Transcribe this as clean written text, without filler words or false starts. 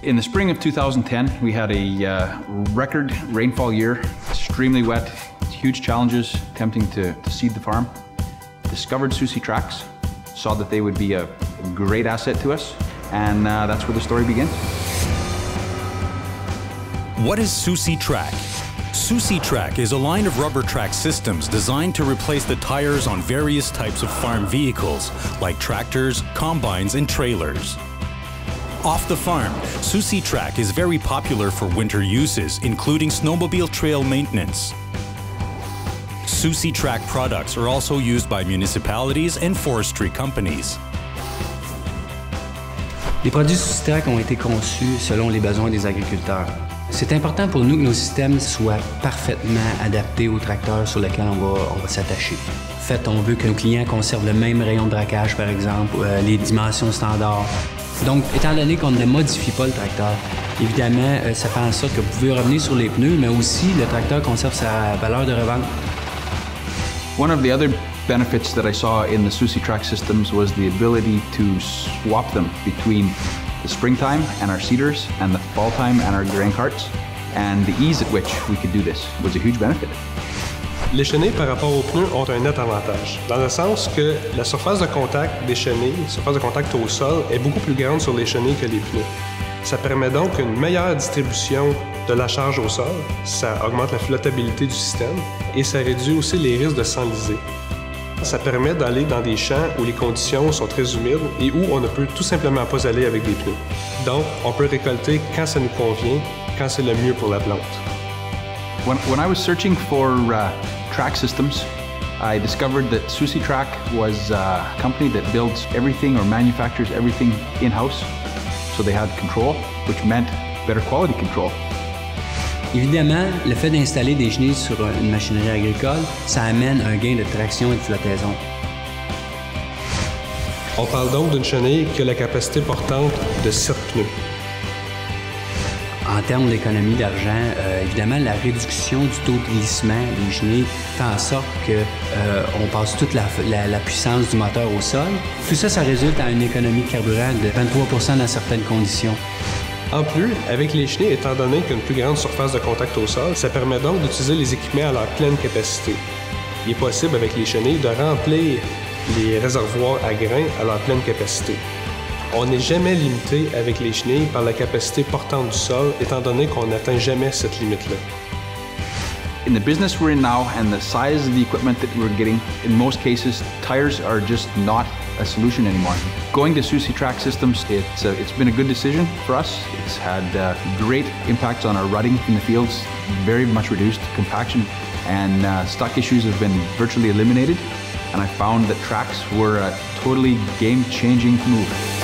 In the spring of 2010, we had a record rainfall year, extremely wet, huge challenges attempting to seed the farm. Discovered Soucy Tracks, saw that they would be a great asset to us, and that's where the story begins. What is Soucy Track? Soucy Track is a line of rubber track systems designed to replace the tires on various types of farm vehicles, like tractors, combines, and trailers. Off the farm, Soucy Track is very popular for winter uses, including snowmobile trail maintenance. Soucy Track products are also used by municipalities and forestry companies. Les produits Soucy Track ont été conçus selon les besoins des agriculteurs. C'est important pour nous que nos systèmes soient parfaitement adaptés aux tracteurs sur lesquels on va s'attacher. En fait, on veut que nos clients conservent le même rayon de braquage, par exemple, les dimensions standards. Donc, étant donné qu'on ne modifie pas le tracteur, évidemment, ça fait en sorte que vous pouvez revenir sur les pneus, mais aussi le tracteur conserve sa valeur de revente. One of the other benefits that I saw in the Soucy Track systems was the ability to swap them between the springtime and our seeders and the fall time and our grain carts, and the ease at which we could do this was a huge benefit. Les chenilles par rapport aux pneus ont un net avantage, dans le sens que la surface de contact des chenilles, la surface de contact au sol, est beaucoup plus grande sur les chenilles que les pneus. Ça permet donc une meilleure distribution de la charge au sol, ça augmente la flottabilité du système et ça réduit aussi les risques de s'enliser. Ça permet d'aller dans des champs où les conditions sont très humides et où on ne peut tout simplement pas aller avec des pneus. Donc, on peut récolter quand ça nous convient, quand c'est le mieux pour la plante. When I was searching for track systems, I discovered that Soucy Track was a company that builds everything or manufactures everything in-house. So they had control, which meant better quality control. Évidemment, le fait d'installer des chenilles sur une machinerie agricole, ça amène un gain de traction et de flottaison. On parle donc d'une chenille qui a la capacité portante de 7 pneus. En termes d'économie d'argent, évidemment, la réduction du taux de glissement des chenilles fait en sorte qu'on passe toute la puissance du moteur au sol. Tout ça, ça résulte à une économie de carburant de 23% dans certaines conditions. En plus, avec les chenilles, étant donné qu'il y a une plus grande surface de contact au sol, ça permet donc d'utiliser les équipements à leur pleine capacité. Il est possible avec les chenilles de remplir les réservoirs à grains à leur pleine capacité. On n'est jamais limité avec les chenilles par la capacité portante du sol, étant donné qu'on n'atteint jamais cette limite-là. In the business we're in now and the size of the equipment that we're getting, in most cases, tires are just not a solution anymore. Going to Soucy Track systems, it's been a good decision for us. It's had great impacts on our rutting in the fields, very much reduced compaction, and stock issues have been virtually eliminated. And I found that tracks were a totally game-changing move.